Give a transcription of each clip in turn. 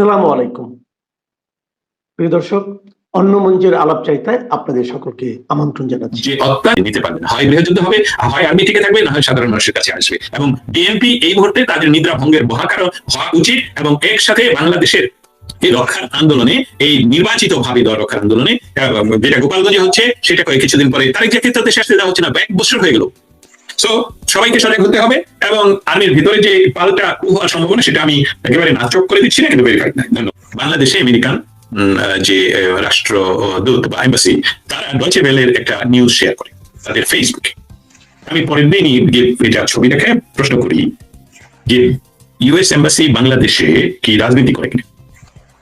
আসসালামু আলাইকুম। প্রিয় দর্শক, অন্য মঞ্চের আলাপচারিতায় আপনাদের সকলকে আমন্ত্রণ জানাচ্ছি। যে নিতে পারবেন, হয় গৃহযুদ্ধ হবে, হয় আর্মি টিকে থাকবে, না হয় সাধারণ মানুষের কাছে আসবে। এবং বিএনপি এই মুহূর্তে তাদের নিদ্রা ভঙ্গের মহাকারণ হওয়া উচিত এবং একসাথে বাংলাদেশের এই রক্ষার আন্দোলনে, এই নির্বাচিত ভাবে দল রক্ষার আন্দোলনে, যেটা গোপালগঞ্জে হচ্ছে, সেটা কিছুদিন পরে তারিখ জাতীয় দেশে আসতে দেওয়া হচ্ছে না, 1 বছর হয়ে গেল। সো সবাইকে সজাগ হতে হবে এবং আর্মির ভিতরে যে পাল্টা হওয়ার সম্ভাবনা, সেটা আমি একেবারে নাচক করে দিচ্ছি না, কিন্তু ভেরিফাইড নাই। ধন্যবাদ। বাংলাদেশে আমেরিকান যে রাষ্ট্রদূত বা এম্বাসি, তারা ডয়েচে ভেলের একটা নিউজ শেয়ার করে তাদের ফেসবুকে। আমি পরের দিনই এটা ছবি দেখে প্রশ্ন করি যে ইউএস এম্বাসি বাংলাদেশে কি রাজনীতি করে কিনা।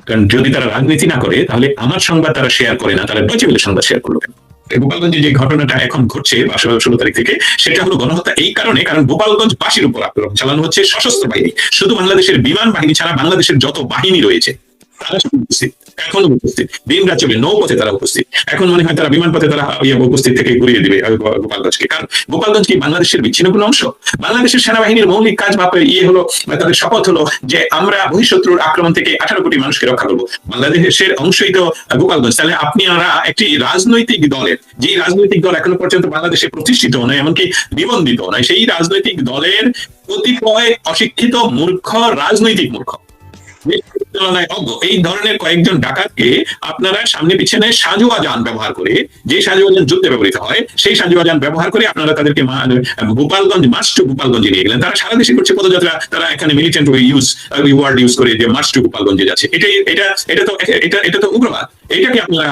কারণ যদি তারা রাজনীতি না করে, তাহলে আমার সংবাদ তারা শেয়ার করে না, তারা ডয়েচে ভেলের সংবাদ শেয়ার করলো কেন? গোপালগঞ্জে যে ঘটনাটা এখন ঘটছে 16 তারিখ থেকে, সেটা হলো গণহত্যা এই কারণে, কারণ গোপালগঞ্জ বাসীর উপর আক্রমণ চালানো হচ্ছে সশস্ত্র বাহিনী। শুধু বাংলাদেশের বিমান বাহিনী ছাড়া বাংলাদেশের যত বাহিনী রয়েছে তারা উপস্থিত, এখনো উপস্থিত, দিন রাত চলে, নৌপথে তারা উপস্থিত। এখন মনে হয় তারা বিমান পথে তারা উপস্থিত থেকে ঘুরিয়ে দিবে গোপালগঞ্জকে। কারণ গোপালগঞ্জ কি বাংলাদেশের বিচ্ছিন্ন কোনো অংশ? বাংলাদেশের সেনাবাহিনীর মৌলিক কাজ বা হলো, তাদের শপথ হলো যে আমরা বহিঃশত্রুর আক্রমণ থেকে 18 কোটি মানুষকে রক্ষা করবো। বাংলাদেশের অংশই তো গোপালগঞ্জ। তাহলে আপনারা একটি রাজনৈতিক দলের, যে রাজনৈতিক দল এখনো পর্যন্ত বাংলাদেশে প্রতিষ্ঠিত নয়, এমনকি নিবন্ধিত নয়, সেই রাজনৈতিক দলের কতিপয় অশিক্ষিত মূর্খ, রাজনৈতিক মূর্খ, এই ধরনের কয়েকজন ডাকাতকে আপনারা সামনে পিছনে সাজোয়া যান ব্যবহার করে, যে সাজোয়া যান যুদ্ধে ব্যবহৃত হয়, সেই সাজোয়া যান ব্যবহার করে আপনারা তাদেরকে গোপালগঞ্জ, মার্চ টু গোপালগঞ্জে নিয়ে গেলেন। তারা সারা দেশে করছে পদযাত্রা, তারা এখানে মিলিটেন্ট ওয়ার্ড ইউজ করে যে মার্চ টু গোপালগঞ্জে যাচ্ছে। এটা তো উগ্রবাদ। এটাকে আপনারা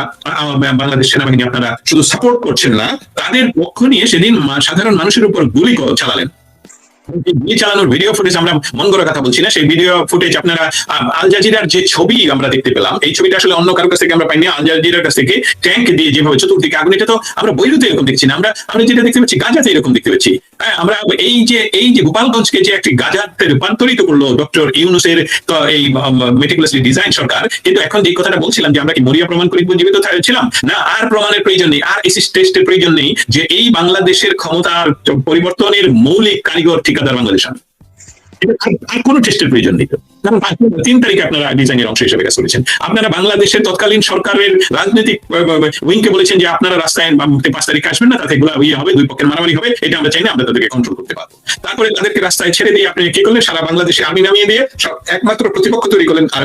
বাংলাদেশ সেনাবাহিনী আপনারা শুধু সাপোর্ট করছেন না, তাদের পক্ষ নিয়ে সেদিন সাধারণ মানুষের উপর গুলি চালালেন। গুলি চালানোর ভিডিও ফুটেজ, আমরা মন করার কথা বলছি না, সেই ভিডিও ফুটেজ আপনারা আল জাজিরার যে ছবি আমরা দেখতে পেলাম, এই ছবিটা আসলে অন্য কারোর কাছ থেকে আমরা পাইনি, আল জাজিরার কাছ থেকে ট্যাঙ্ক দিয়ে যেভাবে চতুর্দিকে আগুন, এটা তো আমরা বৈরুতে এরকম দেখছি না, আমরা যেটা দেখতে পাচ্ছি গাজাতে এরকম দেখতে পাচ্ছি। হ্যাঁ, আমরা এই যে গোপালগঞ্জকে যে একটি গাজাতে রূপান্তরিত করলো ডক্টর ইউনূসের এই মেটিকুলাসলি ডিজাইন সরকার, কিন্তু এখন যে কথাটা বলছিলাম যে আমরা কি মরিয়া প্রমাণ করি জীবিত ছিলাম না, আর প্রমাণের প্রয়োজন নেই, আর এসিস টেস্টের প্রয়োজন নেই, যে এই বাংলাদেশের ক্ষমতার পরিবর্তনের মৌলিক কারিগর ঠিকাদার বাংলাদেশ। আর কোনো টেস্টের প্রয়োজন নেই, কারণ 3 তারিখে আপনারা ডিজাইনের অংশ হিসেবে কাজ করেছেন। আপনারা বাংলাদেশের তৎকালীন সরকারের রাজনৈতিক উইংকে বলেছেন যে আপনারা রাস্তায় 5 তারিখ আসবেন না, তাতে এগুলো হবে, দুই পক্ষের মারামারি হবে, এটা আমরা চাই না, আমরা তাদেরকে কন্ট্রোল করতে পারবো। তারপরে তাদেরকে রাস্তায় ছেড়ে দিয়ে আপনি কি করলেন? সারা বাংলাদেশে আর্মি নামিয়ে দিয়ে একমাত্র প্রতিপক্ষ তৈরি করলেন আর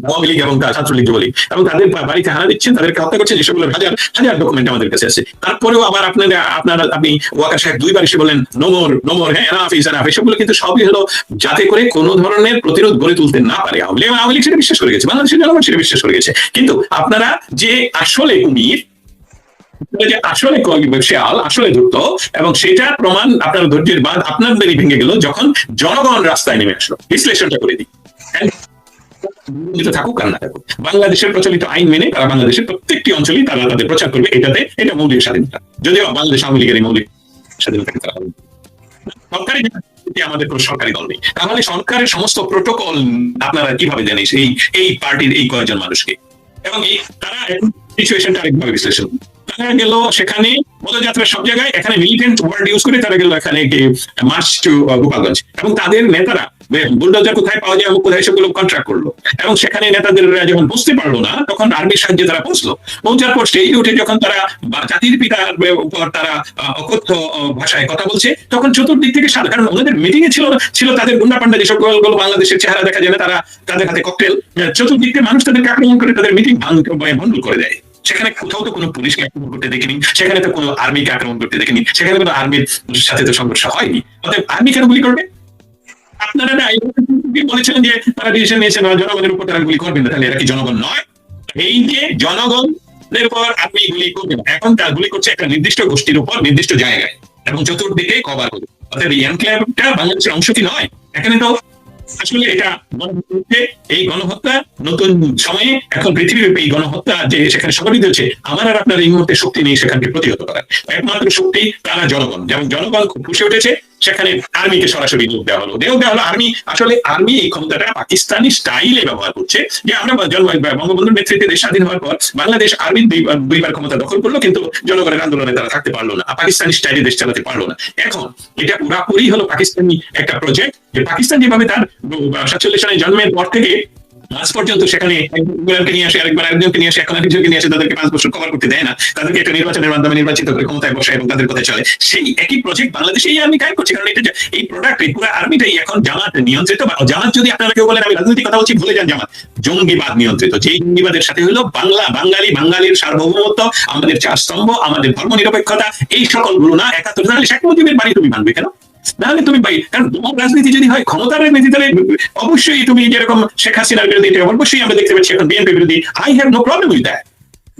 আওয়ামী লীগ এবং ছাত্রলীগ যুবলীগ, এবং তাদের বাড়িতে হানা দিচ্ছেন, তাদেরকে হত্যা করছেন, যেসবগুলো হাজার হাজার ডকুমেন্ট আমাদের কাছে আছে। তারপরেও আবার আপনি ওয়াকার সাহেব 2 বার এসে বলেন নোমর, হ্যাঁ, এনাফ ইজ এনাফ। এসবগুলো কিন্তু সবই হলো যাতে করে কোনো ধরনের প্রতিরোধ গড়ে তুলতে না পারে আওয়ামী লীগ সেটা বিশ্বাস করে গেছে, বাংলাদেশের জনগণ সেটা বিশ্বাস করে গেছে। কিন্তু আপনারা যে আসলে কুমির, আসলে শেয়াল, আসলে ধূর্ত, এবং সেটার প্রমাণ আপনার ধৈর্যের বাঁধ আপনাদেরই ভেঙে গেল যখন জনগণ রাস্তায় নেমে আসলো। বিশ্লেষণটা করে দিই, থাকুক আর না থাকুক, বাংলাদেশের প্রচলিত আইন মেনে তারা বাংলাদেশের প্রত্যেকটি অঞ্চলেই তারা তাদের প্রচার করবে, এটা মৌলিক স্বাধীনতা। যদিও বাংলাদেশ আওয়ামী লীগের এই মৌলিক স্বাধীনতাকে তারা সরকারি, আমাদের কোনো সরকারি দল নেই, তাহলে সরকারের সমস্ত প্রোটোকল আপনারা কিভাবে জানেন এই পার্টির এই কয়েকজন মানুষকে? এবং তারা সিচুয়েশনটা আরেকভাবে বিশ্লেষণ, তারা গেল সেখানে পদযাত্রা সব জায়গায়, এখানে মিলিটেন্ট ওয়ার্ড ইউজ করে তারা গেল এখানে মার্চ টু গোপালগঞ্জ, এবং তাদের নেতারা বুলডোজার কোথায় পাওয়া যায় এবং কোথায় সেগুলো কন্ট্রাক্ট করলো, এবং সেখানে নেতাদের যখন বুঝতে পারলো না, তখন আর্মির সাহায্যে তারা পৌঁছার পর স্টেজে উঠে যখন তারা জাতির পিতার উপর তারা অকথ্য ভাষায় কথা বলছে, তখন চতুর্দিক থেকে কারণ ওনাদের মিটিং এ ছিল তাদের গুন্ডা পান্ডা যেসব বাংলাদেশের চেহারা দেখা যায় না, তারা তাদের হাতে ককটেল, চতুর্দিক থেকে মানুষ তাদেরকে আক্রমণ করে তাদের মিটিং ভণ্ডুল করে দেয়। সেখানে কোথাও তো কোনো পুলিশকে আক্রমণ করতে দেখিনি, সেখানে তো কোনো আর্মিকে আক্রমণ করতে দেখিনি, সেখানে কোনো আর্মির সাথে তো সংঘর্ষ হয়নি। অতএব আর্মি কেন গুলি করবে? আপনারা না বলেছিলেন যে তারা ডিসিশন নিয়েছেন জনগণের উপর তারা গুলি করবেন না, তাহলে এরা কি জনগণ নয়? এই যে জনগণের উপর আপনি গুলি করবেন, এখন তার গুলি করছে একটা নির্দিষ্ট গোষ্ঠীর উপর নির্দিষ্ট জায়গায় এবং চতুর্দিকে কভার করবে। অর্থাৎ এই এনক্লেভটা বাংলাদেশের অংশ কি নয়? এখানে তো আসলে এটা এই গণহত্যা নতুন সময়ে এখন পৃথিবীব্যাপী এই গণহত্যা যে সেখানে সংঘটিত হচ্ছে, আমার আর আপনার এই মুহূর্তে শক্তি নেই সেখানকে প্রতিহত করার। একমাত্র শক্তি তারা জনগণ, যেমন জনগণ খুব খুশি উঠেছে, সেখানে আর্মিকে সরাসরি নিয়োগ দেওয়া হলো। আর্মি, আসলে আর্মি এই ক্ষমতাটা পাকিস্তানি স্টাইলে ব্যবহার করছে, যে আমরা বঙ্গবন্ধুর নেতৃত্বে দেশ স্বাধীন হওয়ার পর বাংলাদেশ আর্মি 2বার ক্ষমতা দখল করলো, কিন্তু জনগণের আন্দোলনে তারা থাকতে পারলো না, পাকিস্তানি স্টাইলে দেশ চালাতে পারলো না। এখন এটা পুরাপুরি হলো পাকিস্তানি একটা প্রজেক্ট, যে পাকিস্তান যেভাবে তার 47 সালে জন্মের পর থেকে আজ পর্যন্ত সেখানে একজনকে নিয়ে আসে, আরেকবার আরেকজনকে নিয়ে আসে, এখন আরেকজনকে নিয়ে আসে, তাদেরকে 5 বছর কভার করতে দেয় না, তাদেরকে একটা নির্বাচনের মাধ্যমে নির্বাচিত করে ক্ষমতায় বসে এবং তাদের কথা চলে। সেই একই প্রজেক্ট বাংলাদেশে এই আর্মি কাজ করছে, কারণ এটা এই প্রোডাক্ট, এই পুরো আর্মিটাই এখন জামাত নিয়ন্ত্রিত। জামাত যদি আপনারা কেউ বলেন আমি রাজনৈতিক কথা বলছি, ভুলে যান, জামাত জঙ্গিবাদ নিয়ন্ত্রিত। যেই জঙ্গিবাদের সাথে হলো বাঙালির সার্বভৌমত্ব, আমাদের 4 স্তম্ভ, আমাদের ধর্ম নিরপেক্ষতা, এই সকল গুলো না 71 সালে শেখ মুজিবের বাড়ি তুমি মানবে কেন? নাহলে তুমি ভাই, কারণ তোমার রাজনীতি যদি হয় ক্ষমতার রাজনীতি, তাহলে অবশ্যই তুমি যেরকম শেখ হাসিনার বিরোধী, অবশ্যই আমরা দেখতে পাচ্ছি এখন বিএনপি বিরোধী। I have no problem with that,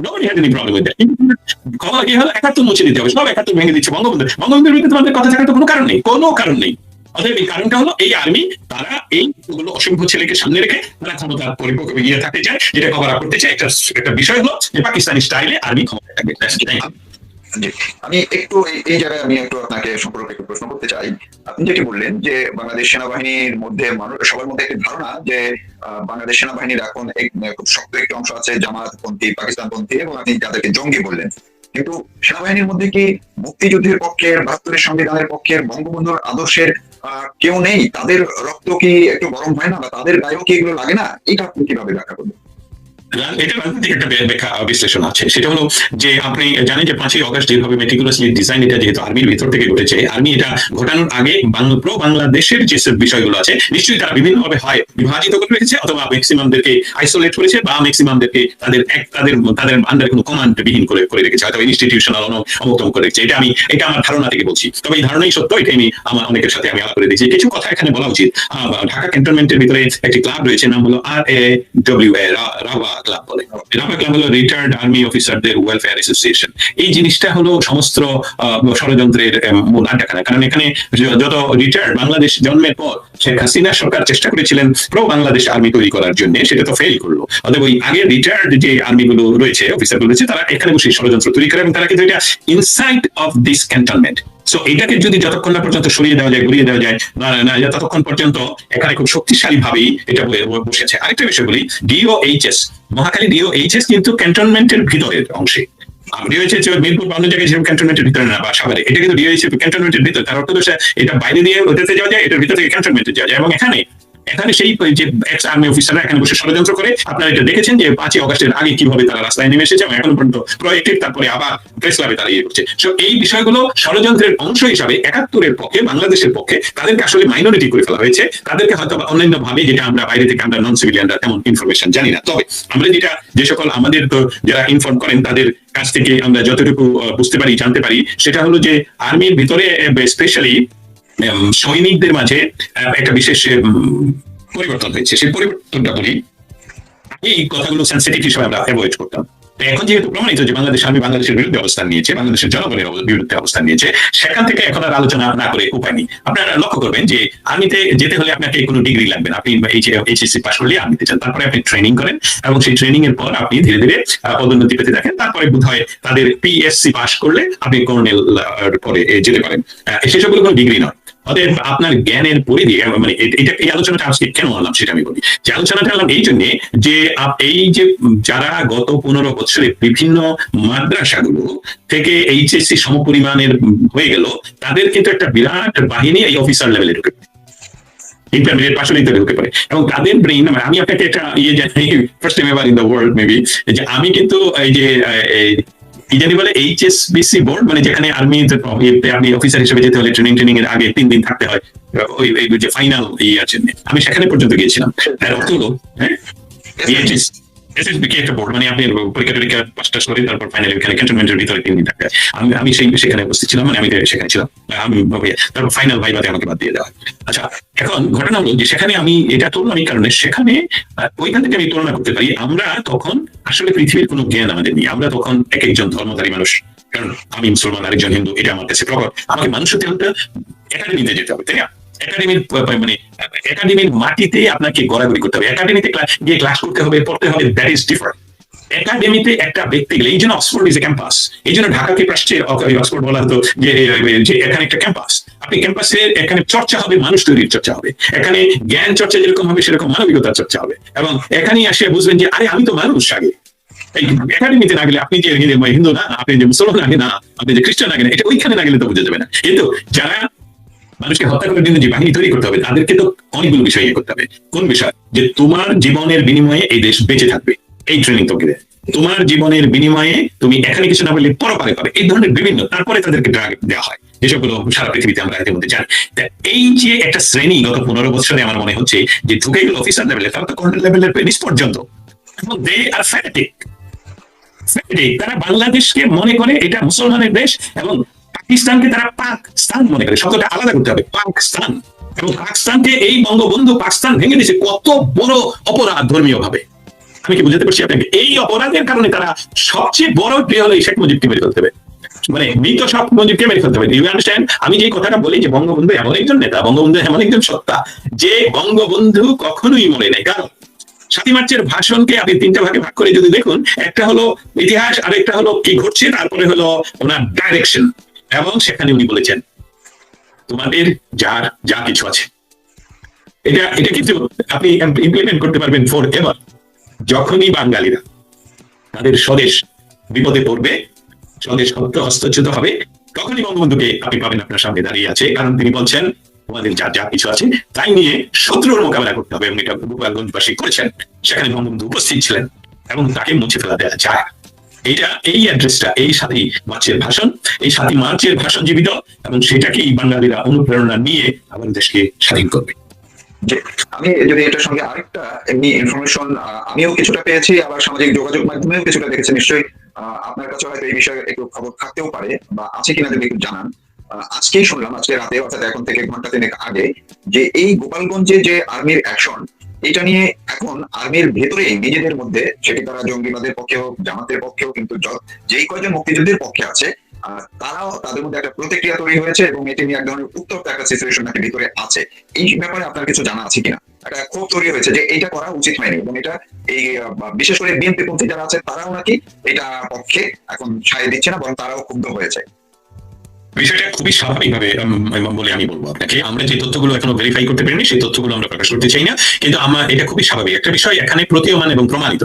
nobody had any problem with that. খবর কি হলো 71 মুছে দিতে হবে, সব 71 ভেঙে দিচ্ছে। বঙ্গবন্ধুর বিরুদ্ধে তোমাদের কথা থাকার তো কোনো কারণ নেই, কোনো কারণ নেই। অতএব এই কারণটা হলো এই আর্মি, তারা এইগুলো অসংখ্য ছেলেকে সামনে রেখে তারা ক্ষমতা পরিপক্ক গিয়ে থাকতে চায়, যেটা কভার আপ করতে চায়। একটা বিষয় হলো যে পাকিস্তানি স্টাইলে আর্মি ক্ষমতা থাকবে। আমি একটু এই জায়গায় আমি একটু আপনাকে সম্পর্কে একটু প্রশ্ন করতে চাই। আপনি যেটি বললেন যে বাংলাদেশ সেনাবাহিনীর মধ্যে সবার মধ্যে একটি ধারণা যে বাংলাদেশ সেনাবাহিনীর এখন খুব শক্ত একটি অংশ আছে জামাতপন্থী, পাকিস্তানপন্থী, এবং আপনি তাদেরকে জঙ্গি বললেন। কিন্তু সেনাবাহিনীর মধ্যে কি মুক্তিযুদ্ধের পক্ষের, 72-এর সংবিধানের পক্ষের, বঙ্গবন্ধুর আদর্শের কেউ নেই? তাদের রক্ত কি একটু গরম হয় না, বা তাদের গায়েও কি এগুলো লাগে না? এটা আপনি কিভাবে ব্যাখ্যা করবেন? এটা রাজনৈতিক একটা ব্যাখ্যা বিশ্লেষণ আছে। সেটা হলো যে আপনি জানেন যে 5ই অগস্ট যেভাবে মেটিকুলাসলি ডিজাইন, এটা যেহেতু আর্মির ভিতর থেকে ঘটেছে, আর্মি এটা ঘটানোর আগে প্রো বাংলাদেশের যে বিষয়গুলো আছে নিশ্চয়ই তারা বিভিন্নভাবে হয় বিভাজিত করে রেখেছে, অথবা ম্যাক্সিমামদেরকে আইসোলেট করেছে, বা ম্যাক্সিমামদেরকে তাদের আন্ডার কোনো কমান্ড বিহীন করে রেখেছে, হয়তো ইনস্টিটিউশনাল অমুক্তম করে রেখেছে। এটা আমার ধারণা থেকে বলছি, তবে এই ধারণাই সত্য। এটা আমি আমার অনেকের সাথে আমি আলাপ করে দিয়েছি। কিছু কথা এখানে বলা উচিত। ঢাকা ক্যান্টনমেন্টের ভিতরে একটি ক্লাব রয়েছে, নাম হলো RAWA, রাওয়া ক্লাব বলে। রাওয়া ক্লাব হলো রিটায়ার্ড আর্মি অফিসারদের ওয়েলফেয়ার অ্যাসোসিয়েশন। এই জিনিসটা হলো সমস্ত ষড়যন্ত্রের মূল আড্ডাখানা। কারণ এখানে যত রিটায়ার্ড, বাংলাদেশ জন্মের পর শেখ হাসিনা সরকার চেষ্টা করেছিলেন প্রো বাংলাদেশ আর্মি তৈরি করার জন্য, সেটা তো ফেল করলো। অতএব ওই আগের রিটায়ার্ড যে আর্মি গুলো রয়েছে, অফিসার রয়েছে, তারা এখানে বসে ষড়যন্ত্র তৈরি করে, এবং তারা কিন্তু এটা inside of this cantonment. So এটাকে যদি যতক্ষণ না পর্যন্ত সরিয়ে দেওয়া যায়, ঘুরিয়ে দেওয়া যায় না, ততক্ষণ পর্যন্ত এখানে খুব শক্তিশালী ভাবেই এটা বসেছে। আরেকটা বিষয় বলি, DOHS, মহাখালী DOHS কিন্তু ক্যান্টনমেন্টের ভিতরের অংশে। মিরপুর অন্য জায়গায় যেরকম ক্যান্টনমেন্টের ভিতরে না, বা সাভারে, এটা কিন্তু DOHS ক্যান্টনমেন্টের ভিতরে। তার অর্থ এটা বাইরে দিয়ে ওটাতে যাওয়া যায়, এটার ভিতর থেকে ক্যান্টনমেন্টে যাওয়া যায়। এবং এখানে সেই যে এক্স আর্মি অফিসাররা এখানে বসে ষড়যন্ত্র করে। আপনারা এটা দেখেছেন যে 5ই অগস্টের আগে কিভাবে তারা রাস্তায় নেমে এসেছে, এবং এখন পর্যন্ত প্রোঅ্যাক্টিভ, তারপরে আবার প্রেস ক্লাবে তারা ইয়ে করছে। সো এই বিষয়গুলো ষড়যন্ত্রের অংশ হিসাবে 71-এর পক্ষে, বাংলাদেশের পক্ষে তাদেরকে আসলে মাইনরিটি করে ফেলা হয়েছে। তাদেরকে হয়তো অন্যান্য ভাবে, যেটা আমরা বাইরে থেকে আমরা নন সিভিলিয়ানরা তেমন ইনফরমেশন জানি না। তবে আমরা যে সকল আমাদের তো যারা ইনফর্ম করেন তাদের কাছ থেকে আমরা যতটুকু বুঝতে পারি, জানতে পারি, সেটা হলো যে আর্মির ভিতরে স্পেশালি সৈনিকদের মাঝে একটা বিশেষ পরিবর্তন হয়েছে। সেই পরিবর্তনটা বলি, এই কথাগুলো সেন্সিটিভ হিসেবে আমরা অ্যাভয়েড করতাম। এখন যেহেতু প্রমাণিত যে বাংলাদেশ আর্মি বাংলাদেশের বিরুদ্ধে অবস্থান নিয়েছে, বাংলাদেশের জনগণের বিরুদ্ধে অবস্থান নিয়েছে, সেখান থেকে এখন আর আলোচনা না করে উপায় নেই। আপনারা লক্ষ্য করবেন যে আর্মিতে যেতে হলে আপনাকে কোনো ডিগ্রি লাগবে না। আপনি HSC পাস করলে আর্মিতে যান, তারপরে আপনি ট্রেনিং করেন, এবং সেই ট্রেনিং এর পর আপনি ধীরে ধীরে পদোন্নতি পেতে থাকেন। তারপরে বোধহয় তাদের PSC পাস করলে আপনি কর্নেল পরে যেতে পারেন। সেসবগুলো কোনো ডিগ্রি নয়। অতএব আপনার জ্ঞানের পরিধি, মানে এই আলোচনাটা আজকে কেন আনলাম সেটা আমি বলি। যে আলোচনাটা আনলাম এই জন্য যে এই যে যারা গত 15 বছরে বিভিন্ন মাদ্রাসাগুলো থেকে HSC সমপরিমাণের হয়ে গেল, তাদের কিন্তু একটা বিরাট বাহিনী এই অফিসার লেভেলে ঢুকে, ইন্টারমিডিয়েট পাশে ঢুকে পড়ে। এবং তাদের ব্রেইন, আমি আপনাকে একটা জানি, first time ever in the world maybe, যে আমি কিন্তু এই যে জানি বলে HSBC বোর্ড, মানে যেখানে আর্মিতে আপনি অফিসার হিসেবে যেতে হলে ট্রেনিং এর আগে 3 দিন থাকতে হয়, ওই যে ফাইনাল ইয়ার জন্য, আমি সেখানে পর্যন্ত গিয়েছিলাম। তার অর্থ হলো SSB একটা বোর্ড, মানে আপনি পরীক্ষা পাসটা করে তারপর ফাইনালি এখানে ক্যান্টনমেন্টের ভিতরে 3 দিন থাকতে হয়। আমি সেখানে উপস্থিত ছিলাম, মানে আমি সেখানে ছিলাম। আমি তারপর ফাইনাল ভাইভাতে আমাকে বাদ দিয়ে দেওয়া। আচ্ছা, এখন ঘটনা হলো যে সেখানে আমি এটা তুললাম এই কারণে, সেখানে ওইখান থেকে আমি তুলনা করতে পারি। আমরা তখন আসলে পৃথিবীর কোনো জ্ঞান আমাদের নেই। আমরা তখন এক একজন ধর্মধারী মানুষ, কারণ আমি মুসলমান, আরেকজন হিন্দু, এটা আমার কাছে প্রকট। আমাকে মানুষ হতে হলে একাডেমিতে যেতে হবে, তাই না? একাডেমির মাটিতে আপনাকে গড়াগড়ি করতে হবে, একাডেমিতে গিয়ে ক্লাস করতে হবে, পড়তে হবে। That is different. একাডেমিতে একটা ব্যক্তি গেলে, এই জন্য অক্সফোর্ড ইজ এ ক্যাম্পাস, এই জন্য ঢাকাকে প্রাচ্যে অক্সফোর্ড বলা হতো যে এখানে একটা ক্যাম্পাস। আপনি ক্যাম্পাসে, এখানে চর্চা হবে, মানুষ তৈরির চর্চা হবে, এখানে জ্ঞান চর্চা যেরকম হবে সেরকম মানবিকতার চর্চা হবে। এবং এখানেই আসে বুঝবেন যে আরে আমি তো মানুষ। আগে এই একাডেমিতে না গেলে, আপনি যে হিন্দু না, আপনি যে মুসলমান আগে না, আপনি যে খ্রিস্টান আগে না, এটা ওইখানে না গেলে তো বুঝে যাবে না। কিন্তু যারা মানুষকে হত্যা করার জন্য যে বাহিনী তৈরি করতে হবে, তাদেরকে তো অনেকগুলো বিষয় ইয়ে করতে হবে। কোন বিষয়? যে তোমার জীবনের বিনিময়ে এই দেশ বেঁচে থাকবে, এই ট্রেনিং তোকে দেয়। তোমার জীবনের বিনিময়ে তুমি এখানে কিছু না বললে পরপারে পাবে, এই ধরনের বিভিন্ন। তারপরে তাদেরকে ড্রাগ দেওয়া হয়, যেসবগুলো সারা পৃথিবীতে আমরা এর মধ্যে জানি। এই যে একটা শ্রেণী গত 15 বছরে আমার মনে হচ্ছে যে ঢুকে গেল অফিসার লেভেলে, তারা তো কর্নেল লেভেলের নিচ পর্যন্ত, এবং দে আর ফ্যানেটিক। তারা বাংলাদেশকে মনে করে এটা মুসলমানের দেশ, এবং পাকিস্তানকে তারা পাকিস্তান মনে করে। শব্দটা আলাদা করতে হবে, পাকিস্তান। এবং পাকিস্তানকে এই বঙ্গবন্ধু পাকিস্তান ভেঙে দিয়েছে, কত বড় অপরাধ ধর্মীয় ভাবে। আমি কি বুঝতে পারছি আপনাকে? এই অপরাধের কারণে তারা সবচেয়ে বড় প্রিয় হলো শেখ মুজিবকে মেরে ফেলতে হবে, মানে মৃত শেখ মুজিবকে মেরে ফেলতে হবে। You understand? আমি যে কথাটা বলি যে বঙ্গবন্ধু এমন একজন নেতা, বঙ্গবন্ধু এমন একজন সত্তা যে বঙ্গবন্ধু কখনোই মরে নাই। কারণ 7 মার্চের ভাষণকে আপনি 3টা ভাগে ভাগ করে যদি দেখুন, একটা হলো ইতিহাস, আরেকটা হলো কি ঘটছে, তারপরে হলো ওনার ডাইরেকশন। এবং সেখানে উনি বলেছেন তোমাদের যার যা কিছু আছে, এটা কিন্তু আপনি ইমপ্লিমেন্ট করতে পারবেন ফর এভার। যখনই বাঙালিরা তাদের স্বদেশ বিপদে পড়বে, স্বদেশ হস্তচ্যুত হবে, তখনই বঙ্গবন্ধুকে আপনি পাবেন আপনার সামনে দাঁড়িয়ে আছে। কারণ তিনি বলছেন তোমাদের যা যা কিছু আছে তাই নিয়ে শত্রুর মোকাবেলা করতে হবে, এবং এটা গোপালগঞ্জবাসী করেছেন। সেখানে বঙ্গবন্ধু উপস্থিত ছিলেন এবং তাকে মুছে ফেলা দেওয়া যায়। এইটা, এই অ্যাড্রেসটা, এই 7 মার্চের ভাষণ, এই 7 মার্চের ভাষণ জীবিত, এবং সেটাকেই বাঙালিরা অনুপ্রেরণা নিয়ে আবার দেশকে স্বাধীন করবে। আমি যদি এটার সঙ্গে আরেকটা এমনি ইনফরমেশন আমিও কিছুটা পেয়েছি, আবার সামাজিক যোগাযোগ মাধ্যমেও কিছুটা দেখেছি। নিশ্চয়ই আপনার কাছে হয়তো এই বিষয়ে একটু খবর থাকতেও পারে, বা আছে কিনা যদি একটু জানান। আজকেই শুনলাম, আজকে রাতে, অর্থাৎ এখন থেকে ঘন্টা 3 আগে, যে এই গোপালগঞ্জে যে আর্মির অ্যাকশন, এটা নিয়ে এখন আর্মির ভেতরে নিজেদের মধ্যে, সেটি তারা জঙ্গিবাদের পক্ষে হোক, জামাতের পক্ষে হোক, কিন্তু যেই কয়জন মুক্তিযুদ্ধের পক্ষে আছে তারাও, তাদের মধ্যে একটা প্রতিক্রিয়া তৈরি হয়েছে, এবং এটি নিয়ে এক ধরনের উত্তপ্ত একটা সিচুয়েশন নাকি ভিতরে আছে। এই ব্যাপারে আপনার কিছু জানা আছে কিনা? একটা ক্ষোভ তৈরি হয়েছে যে এটা করা উচিত হয়নি, এবং এটা এই বিশেষ করে বিএনপি পন্থী যারা আছে তারাও নাকি এটা পক্ষে এখন সায় দিচ্ছে না, বরং তারাও ক্ষুব্ধ হয়েছে। বিষয়টা খুবই স্বাভাবিকভাবে বলে আমি বলবো আপনাকে। আমরা যে তথ্যগুলো এখনো ভেরিফাই করতে পারিনি, সেই তথ্যগুলো আমরা প্রকাশ করতে চাই না, কিন্তু আমার এটা খুবই স্বাভাবিক একটা বিষয়, এখানে প্রতীয়মান এবং প্রমাণিত।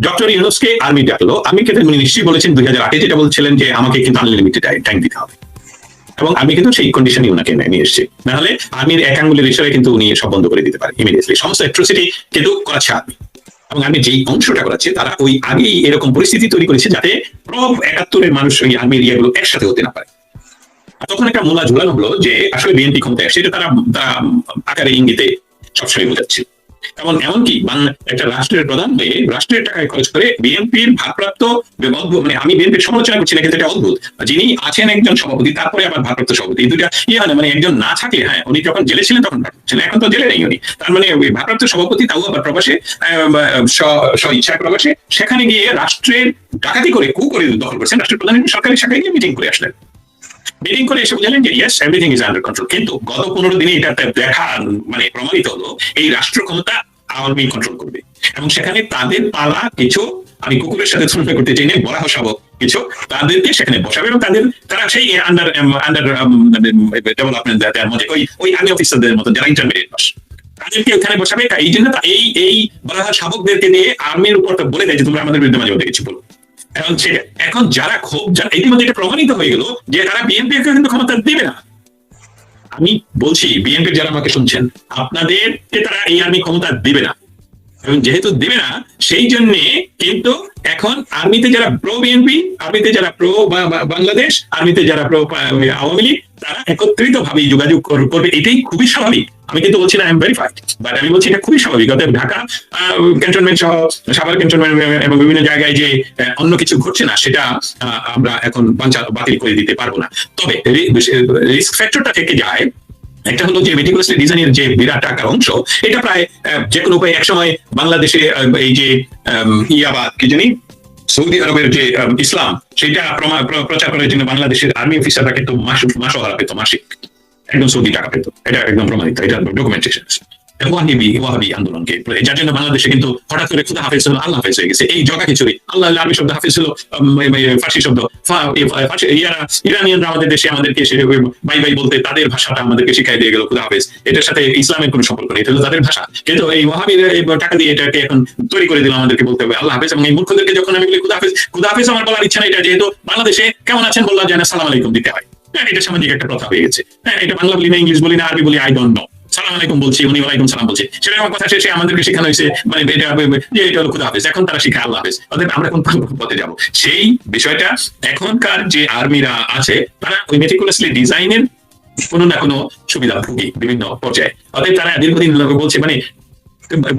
ডক্টর ইউনূসকে আর্মি ডাকলো, আমি কিন্তু উনি নিশ্চয়ই বলেছেন 2008 যেটা বলছিলেন যে আমাকে কিন্তু আনলিমিটেড টাইম দিতে হবে, এবং আমি কিন্তু সেই কন্ডিশনই ওনাকে নিয়ে এসেছি। নাহলে আর্মির এক আঙ্গুলের ইশারায় কিন্তু উনি সব বন্ধ করে দিতে পারে ইমিডিয়েটলি, সমস্ত অ্যাট্রোসিটি কিন্তু করাচ্ছে আর্মি। এবং আমি যেই অংশটা করাচ্ছি, তারা ওই আগেই এরকম পরিস্থিতি তৈরি করেছে যাতে প্রব 71-এর মানুষ ওই আর্মির ইয়েগুলো একসাথে হতে না পারে। তখন একটা মোলা ঝুলানো হলো যে আসলে বিএনপি ক্ষমতায় আসছে, এটা তারা আকারে ইঙ্গিতে সবসময় বোঝাচ্ছে। এবং এমনকি একটা রাষ্ট্রের প্রধান হয়ে রাষ্ট্রের টাকায় খরচ করে বিএনপির ভারপ্রাপ্ত, মানে আমি বিএনপির সমালোচনা করছি না, কিন্তু এটা অদ্ভুত, যিনি আছেন একজন সভাপতি, তারপরে আবার ভারপ্রাপ্ত সভাপতি, এই দুটা ইয়ে হয় না। মানে একজন না থাকলে, হ্যাঁ উনি যখন জেলে ছিলেন তখন ছিলেন, এখন তো জেলে নেই উনি, তার মানে ওই ভারপ্রাপ্ত সভাপতি, তাও আবার প্রবাসে, স্ব ইচ্ছা প্রবাসে, সেখানে গিয়ে রাষ্ট্রের ডাকাতি করে কু করে দখল করছেন। রাষ্ট্রের প্রধান সরকারি শাখায় গিয়ে মিটিং করে আসলেন, মিটিং করে এসে বুঝলেন যে yes, everything is under control. কিন্তু গত 15 দিনে এটা দেখা, মানে প্রমাণিত হলো এই রাষ্ট্র ক্ষমতা আওয়ামী কন্ট্রোল করবে, এবং সেখানে তাদের পালা কিছু, আমি কুকুরের সাথে তুলনা করতে চাই না, বরাহ শাবক কিছু, তাদেরকে সেখানে বসাবে, এবং তারা সেই আন্ডার ডেভেলপমেন্ট মধ্যে ওই আর্মি অফিসারদের মতো যারা ইন্টারমিডিয়েট পাস, তাদেরকে ওখানে বসাবে। এই জন্য এই বরাহ শাবকদেরকে নিয়ে আর্মির উপর বলে দেয় যে তোমরা আমাদের বিরুদ্ধে মাঝে মধ্যে কিছু বলো। এখন যারা ক্ষোভ, ইতিমধ্যে এটা প্রমাণিত হয়ে গেল যে তারা বিএনপি কিন্তু ক্ষমতা দেবে না। আমি বলছি বিএনপির যারা আমাকে শুনছেন, আপনাদেরকে তারা এই আর্মি ক্ষমতা দিবে না, এবং যেহেতু দিবে না সেই জন্য কিন্তু এখন আর্মিতে যারা প্রো বিএনপি, আর্মিতে যারা প্রো বাংলাদেশ, আর্মিতে যারা প্রো আওয়ামী লীগ, তারা একত্রিত ভাবে যোগাযোগ করবে। এটাই খুবই স্বাভাবিক। আমি কিন্তু বলছি না আই এম ভেরিফাইড, বাট আমি বলছি এটা খুবই স্বাভাবিক। অতএব ঢাকা ক্যান্টনমেন্ট সহ সাভার ক্যান্টনমেন্ট এবং বিভিন্ন জায়গায় যে অন্য কিছু ঘটছে না, সেটা আমরা এখন বাতিল করে দিতে পারবো না। তবে রিস্ক ফ্যাক্টরটা থেকে যায়। একটা হলো যে মেটিকুলাসলি ডিজাইনের যে বিরাট আকার অংশ, এটা প্রায় যে কোনো উপায়ে একসময় বাংলাদেশে এই যে ইয়াবাদ কি জানি সৌদি আরবের যে ইসলাম, সেটা প্রচার করার জন্য বাংলাদেশের আর্মি অফিসাররা কিন্তু মাসোহারা পেত, মাসিক একদম সৌদি টাকা পেত। এটা একদম প্রমাণিত, এটা ডকুমেন্টেশন। ওয়াহাবি আন্দোলনকে, যার জন্য বাংলাদেশে কিন্তু হঠাৎ করে খুদা হাফেজ হলো আল্লাহ হাফেজ হয়ে গেছে। এই জগা খিচুড়ি, আল্লাহ আরবি শব্দ, হাফেজ হলো ফার্সি শব্দ। ইরানিয়ানরা আমাদের দেশে আমাদেরকে বাই বাই বলতে তাদের ভাষাটা আমাদেরকে শিখাই দিয়ে গেল খুদা হাফেজ। এটার সাথে ইসলামের কোনো সম্পর্ক নেই, এটা হলো তাদের ভাষা। কিন্তু এই ওয়াহাবির টাকা দিয়ে এটাকে এখন তৈরি করে দিল, আমাদেরকে বলতে হবে আল্লাহ হাফেজ। এবং এই মূর্খদেরকে যখন আমি বলি খুদা হাফেজ, খুদা হাফেজ আমার বলার ইচ্ছা নেই, এটা যেহেতু বাংলাদেশে কেমন আছেন বললাম, জানা সালাম আলাইকুম দিতে হয়। হ্যাঁ, এটা সামাজিক একটা প্রথা হয়ে গেছে। হ্যাঁ, এটা বাংলা বলি না, ইংলিশ বলি না, আরবি বলি, আই ডোন্ট নো, সালাম আলাইকুম বলছি, উনি ওয়ালাইকুম সালাম বলছে, সেটা আমার কথা শেষে আমাদেরকে শেখানো হয়েছে মানে এটা যে এটা হলো খুদা হাফেজ, এখন তারা শিখে আল্লাহ হাফেজ। অতএব আমরা কোন পথে যাব? সেই বিষয়টা এখনকার যে আর্মিরা আছে তারা ওই মেটিকুলাসলি ডিজাইনের কোনো না কোনো সুবিধা ভোগী বিভিন্ন পর্যায়ে। অতএব তারা দীর্ঘদিন বলছে মানে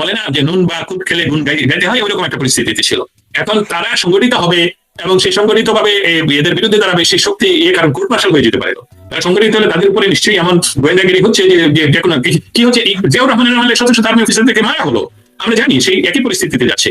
বলে না যে নুন বা কুট খেলে গুণ গাইতে হয়, ওইরকম একটা পরিস্থিতিতে ছিল। এখন তারা সংগঠিত হবে এবং সেই সংগঠিত ভাবে এদের বিরুদ্ধে দাঁড়াবে, সেই শক্তি কারণ কোর্ট মার্শাল হয়ে যেতে পারে। তারা সংগঠিত হলে তাদের উপরে নিশ্চয়ই এমন গোয়েন্দাগিরি হচ্ছে যে কোনো কি হচ্ছে। জিয়াউর রহমানের আমলে শত শত আর্মি অফিসার থেকে মারা হলো, আমরা জানি সেই একই পরিস্থিতিতে যাচ্ছে।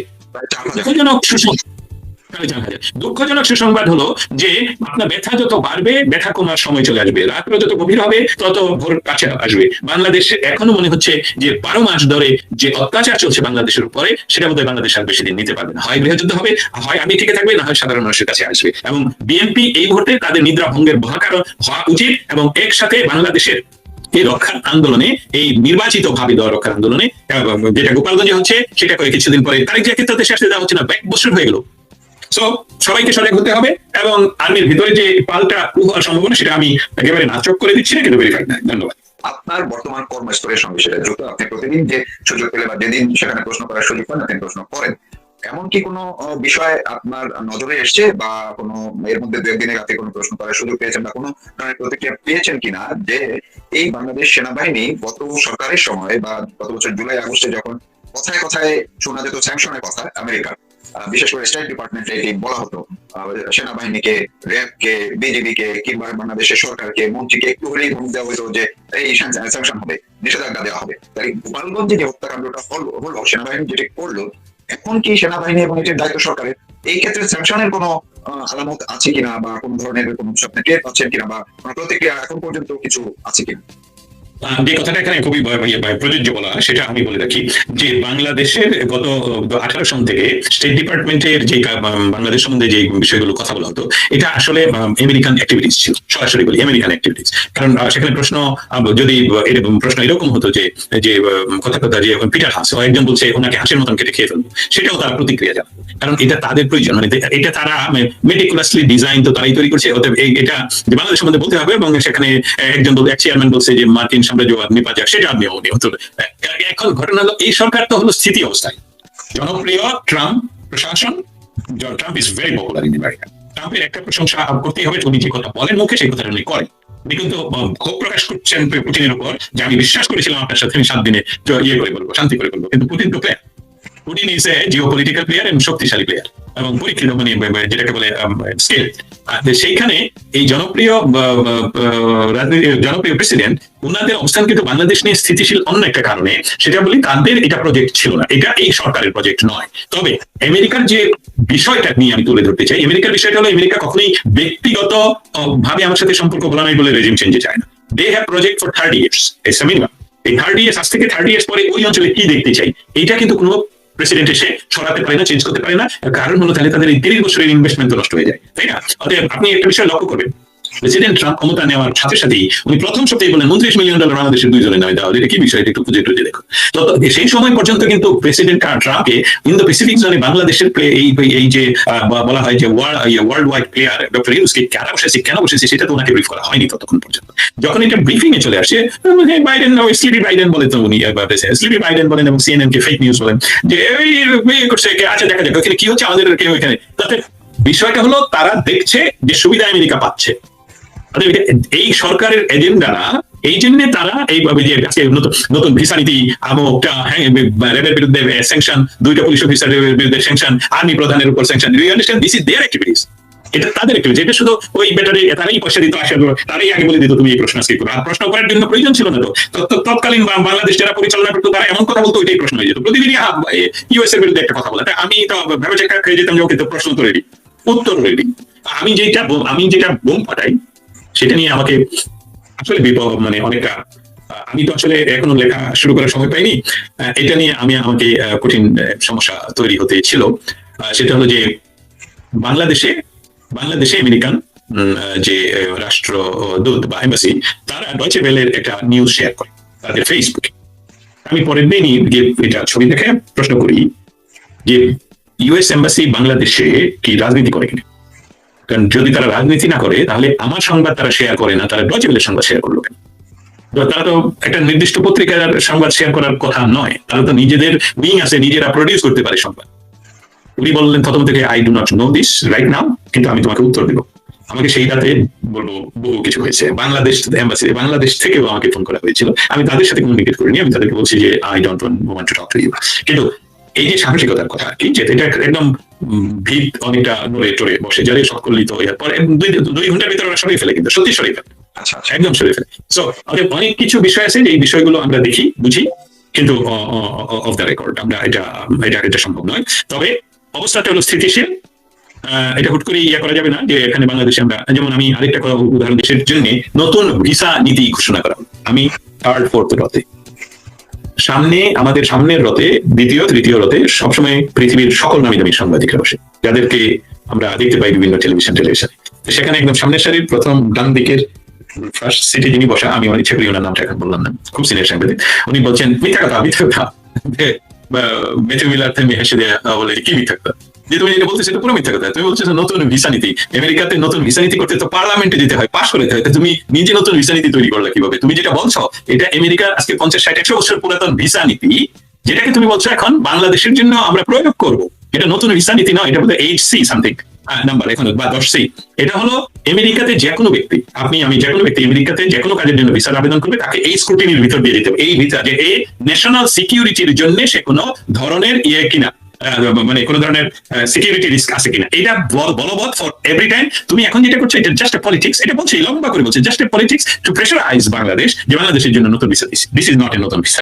দুঃখজনক সুসংবাদ হলো যে আপনার ব্যথা যত বাড়বে, ব্যথা কমার সময় চলে আসবে, রাত্র যত গভীর হবে তত ভোর কাছে আসবে। বাংলাদেশে এখনো মনে হচ্ছে যে 12 মাস ধরে যে অত্যাচার চলছে বাংলাদেশের উপরে, সেটা বোধহয় বাংলাদেশ আর বেশি দিন নিতে পারবে না। হয় গৃহযুদ্ধ হবে, হয় আমি টিকে থাকবে, না হয় সাধারণ মানুষের কাছে আসবে। এবং বিএনপি এই মুহূর্তে তাদের নিদ্রা ভঙ্গের বহাকার হওয়া উচিত এবং একসাথে বাংলাদেশের এই রক্ষার আন্দোলনে, এই নির্বাচিত ভাবে দেওয়া রক্ষার আন্দোলনে, যেটা গোপালগঞ্জে হচ্ছে সেটা করে কিছুদিন পরে তারেক জিয়াকে তো দেশে আসতে দেওয়া হচ্ছে না, 1 বছর হয়ে গেল। সো সবাইকে সজাগ হতে হবে এবং আর্মির ভিতরে যে পাল্টা হওয়ার সম্ভাবনা সেটা আমি একেবারে নাচক করে দিচ্ছি না, কিন্তু ভেরিফাইড না। ধন্যবাদ। আপনার বর্তমান কর্মস্থলের সঙ্গে সেটা যুক্ত, আপনি প্রতিদিন যে সুযোগ পেলে বা যেদিন সেখানে প্রশ্ন করার সুযোগ পান আপনি প্রশ্ন করেন, এমন কি কোনো বিষয় আপনার নজরে এসছে বা কোনো এর মধ্যে 2 একদিনের রাতে কোনো প্রশ্ন করার সুযোগ পেয়েছেন বা কোনো ধরনের প্রতিক্রিয়া পেয়েছেন কিনা যে এই বাংলাদেশ সেনাবাহিনী গত সরকারের সময় বা গত বছর জুলাই আগস্টে যখন কথায় কথায় শোনা যেত স্যাংশনের কথা আমেরিকার, বিশেষ করে স্টেট ডিপার্টমেন্টে এটি বলা হতো সেনাবাহিনীকে, র্যাবকে, বিজিবিকে কিংবা বাংলাদেশের সরকারকে, মন্ত্রীকে একটু হলেই ধমক দেওয়া হতো যে এই স্যাংশন হবে, নিষেধাজ্ঞা দেওয়া হবে। তাই গোপালগঞ্জে যে হত্যাকাণ্ডটা হলো সেনাবাহিনী যেটি করলো, এখন কি সেনাবাহিনী এবং এটির দায়িত্ব সরকারের, এই ক্ষেত্রে স্যাংশনের কোনো আলামত আছে কিনা বা কোন ধরনের কোনো স্বপ্নে টের পাচ্ছেন কিনা বা কোনো প্রতিক্রিয়া এখন পর্যন্ত কিছু আছে কিনা? যে কথাটা এখানে খুবই প্রযোজ্য বলা, সেটা আমি বলে রাখি যে বাংলাদেশের গত 18 সন থেকে স্টেট ডিপার্টমেন্টের যে বাংলাদেশ সম্বন্ধে যে বিষয়গুলো কথা বলা হতো, এটা আসলে আমেরিকান অ্যাক্টিভিটিস ছিল, সরাসরি বলি আমেরিকান অ্যাক্টিভিটিস। কারণ সেখানে যদি প্রশ্ন এরকম হতো যে কথা যে পিটার হাস একজন বলছে ওনাকে হাঁসের মতন কেটে খেয়ে ফেলবো, সেটাও তারা প্রতিক্রিয়া জানাতো, কারণ এটা তাদের প্রয়োজন, মানে এটা তারা মেটিকুলাসলি ডিজাইন তো তারাই তৈরি করছে। অতএব এটা যে বাংলাদেশ সম্বন্ধে বলতে হবে, এবং সেখানে একজন এক চেয়ারম্যান বলছে যে মার্কিন সাম্রাজ্যবাদ নিপাত, সেটা আপনি এখন ঘটনা হলো এই সরকার তো হলো স্থিতি অবস্থায় জনপ্রিয়। ট্রাম্প প্রশাসন, Trump is very popular in America. ট্রাম্পের একটা প্রশংসা করতেই হবে, উনি যে কথা বলেন মুখে সেই কথাটা উনি করেন। উনি কিন্তু ক্ষোভ প্রকাশ করছেন পুতিনের উপর যে আমি বিশ্বাস করেছিলাম আপনার সাথে আমি 7 দিনে ইয়ে করে বলবো, শান্তি করে বলবো, কিন্তু পুতিন তো player, Putin is a geopolitical player এবং শক্তিশালী প্লেয়ার এবং পরীক্ষিত, মানে যেটাকে বলে স্কেল। সেইখানে এই জনপ্রিয় প্রেসিডেন্ট, ওনাদের অবস্থান কিন্তু বাংলাদেশ নিয়ে স্থিতিশীল অন্য একটা কারণে, সেটা বলি তাদের এটা প্রজেক্ট ছিল না, এটা এই সরকারের প্রজেক্ট নয়। তবে আমেরিকার যে বিষয়টা নিয়ে আমি তুলে ধরতে চাই, আমেরিকার বিষয়টা হলো আমেরিকা কখনোই ব্যক্তিগত ভাবে আমার সাথে সম্পর্ক বলা নাই বলে রেজিম চেঞ্জে চায় না। They have project for 30 years, it's a minimum. এই 30 years, আজ থেকে 30 years পরে ওই অঞ্চলে কি দেখতে চাই, এটা কিন্তু কোনো প্রেসিডেন্ট এসে সরাতে পারে না, চেঞ্জ করতে পারে না। কারণ হলো তাহলে তাদের এই 30 বছরের ইনভেস্টমেন্ট তো নষ্ট হয়ে যায়, তাই না? অতএব আপনি একটা বিষয় লক্ষ্য করবেন, প্রেসিডেন্ট ট্রাম্প ক্ষমতা নেওয়ার সাথে সাথেই উনি প্রথম সপ্তাহে বলেন $29 মিলিয়ন বাংলাদেশের 2 জনের নামে দেওয়া। এটা কি বিষয়, একটু খুঁজে টুজে দেখো। তো সেই সময় পর্যন্ত কিন্তু প্রেসিডেন্ট ট্রাম্পকে ইন্দো প্যাসিফিক জোনে বাংলাদেশের এই যে বলা হয় যে ওয়ার্ল্ড ওয়াইড প্লেয়ার ডক্টর ইউনুসকে কেন বসেছে সেটা তো ওনাকে ব্রিফ করা হয়নি ততক্ষণ পর্যন্ত। যখন এটা ব্রিফিং এ চলে আসে, বাইডেন স্লিপি বাইডেন বলে, তো উনি স্লিপি বাইডেন বলেন এবং সিএনএন কে ফেক নিউজ বলেন যে এই করছে, আচ্ছা দেখা যাক ওখানে কি হচ্ছে, আমাদের কেউ এখানে। তাতে বিষয়টা হলো তারা দেখছে যে সুবিধা আমেরিকা পাচ্ছে, এই সরকারের এজেন্ডা না, এই জন্য তারা এইভাবে যে নতুন ভিসা নীতি, আমকটা, র্যাবের বিরুদ্ধে স্যাংশন, 2টা পুলিশ অফিসারের বিরুদ্ধে স্যাংশন, আর্মি প্রধানের উপর sanction, you understand, this is their activities. এটা তাদের অ্যাক্টিভিটি, এটা শুধু ওই ব্যাটারে তারাই পয়সা দিত, তারাই আগে বলে দিত তুমি এই প্রশ্ন আজকে করো, আর প্রশ্ন করার জন্য প্রয়োজন ছিল না। তো তৎকালীন বাংলাদেশ যারা পরিচালনা করতো তারা এমন কথা বলতো, ওইটাই প্রশ্ন হয়ে যেত। প্রতিদিনই ইউএস এর বিরুদ্ধে একটা কথা বলে, আমি তো ভেবে চেক খেয়ে যেতাম যে ওকে তো প্রশ্ন তো রেডি, উত্তর রেডি। আমি যেটা বোম ফাটাই সেটা নিয়ে আমাকে আসলে মানে অনেকটা, আমি তো আসলে এখনো লেখা শুরু করার সময় পাইনি, এটা নিয়ে আমাকে কঠিন সমস্যা তৈরি হতে ছিল। সেটা হলো যে বাংলাদেশে আমেরিকান যে রাষ্ট্রদূত বা এম্বাসি, তারা ডয়েচে ওয়েলের একটা নিউজ শেয়ার করে তাদের ফেসবুকে। আমি পরের দিনই এটা ছবি দেখে প্রশ্ন করি যে ইউএস এম্বাসি বাংলাদেশে কি রাজনীতি করে কিনা। কারণ যদি তারা রাজনীতি না করে তাহলে আমার সংবাদ তারা শেয়ার করে না, তারা ডয়েচে ওয়েলের সংবাদ শেয়ার করলো কেন? তারা তো একটা নির্দিষ্ট পত্রিকার সংবাদ শেয়ার করার কথা নয়, তারা তো নিজেদের উইং আছে, নিজেরা প্রডিউস করতে পারে সংবাদ। উনি বললেন প্রথম থেকে I do not know this right now, কিন্তু আমি তোমাকে উত্তর দেবো। আমাকে সেই রাতে বলবো বহু কিছু হয়েছে, বাংলাদেশ এম্বাসি, বাংলাদেশ থেকেও আমাকে ফোন করা হয়েছিল, আমি তাদের সাথে কমিউনিকেট করিনি, আমি তাদেরকে বলছি যে I don't want to talk to you. কিন্তু এই যে সাহসিকতার কথা আর কি, যে এটা একদম ভিত অনেকটা নড়ে টরে বসে, যারা সকলিত হয়ে পরে 2 ঘন্টার ভিতরে ওরা সরিয়ে ফেলে, কিন্তু সত্যি সরিয়ে ফেলে, আচ্ছা আচ্ছা। একদম সরিয়ে ফেলে। সো অনেক কিছু বিষয় আছে যে এই বিষয়গুলো আমরা দেখি বুঝি, কিন্তু অফ দ্য রেকর্ড আমরা এটা সম্ভব নয়। তবে অবস্থাটা হলো স্থিতিশীল, এটা হুট করে ইয়া করা যাবে না যে এখানে বাংলাদেশে আমরা, যেমন আমি আরেকটা উদাহরণ, দেশের জন্য নতুন ভিসা নীতি ঘোষণা করা। আমি 3rd 4th রথে, আমাদের সামনের রথে, 2য় 3য় রথে সবসময় পৃথিবীর সকল নামী দামি সাংবাদিকরা বসে, যাদেরকে আমরা দেখতে পাই বিভিন্ন টেলিভিশনে। সেখানে একদম সামনের সারির প্রথম ডান দিকের ফার্স্ট সিটে যিনি বসা, আমি আমার ইচ্ছা করি ওনার নামটা এখন বললাম না, খুব সিনিয়র সাংবাদিক, উনি বলছেন মিথ্যা কথা মেথু মিলার থেমে হেসে দেয়া বলে কি মিথ্যা কথা, যে তুমি যেটা বলতেছো এটা পুরো মিথ্যা কথা। তুমি বলছো নতুন ভিসা নীতি, আমেরিকাতে নতুন ভিসা নীতি করতে তো পার্লামেন্টে যেতে হয়, পাশ করতে হয়, তুমি নিজে নতুন ভিসা নীতি তৈরি করলে কিভাবে? তুমি যেটা বলছো এটা আমেরিকার আজকে 50 60 100 বছর পুরাতন ভিসা নীতি, যেটাকে তুমি বলছো এখন বাংলাদেশের জন্য আমরা প্রয়োগ করব, এটা নতুন ভিসা নীতি নয়, এটা বলতে HC সামথিং নাম্বার এখন বা 10C। এটা হলো আমেরিকাতে যে কোনো ব্যক্তি, আপনি আমি যে কোনো ব্যক্তি আমেরিকাতে যে কোনো কাজের জন্য ভিসার আবেদন করবে, তাকে এই স্ক্রুটিনির ভিতর দিয়ে দিতে হবে, এই ভিসা যে এই ন্যাশনাল সিকিউরিটির জন্য সে কোনো ধরনের কিনা, মানে কোন ধরনের সিকিউরিটি রিস্ক আছে কিনা, এটা বলবৎ ফর এভরি টাইম। তুমি এখন যেটা করছো এটা জাস্ট এ পলিটিক্স, এটা বলছি লম্বা করে বলছে, just a politics to pressurize Bangladesh, যে বাংলাদেশের জন্য নতুন visa this is not a নতুন ভিসা।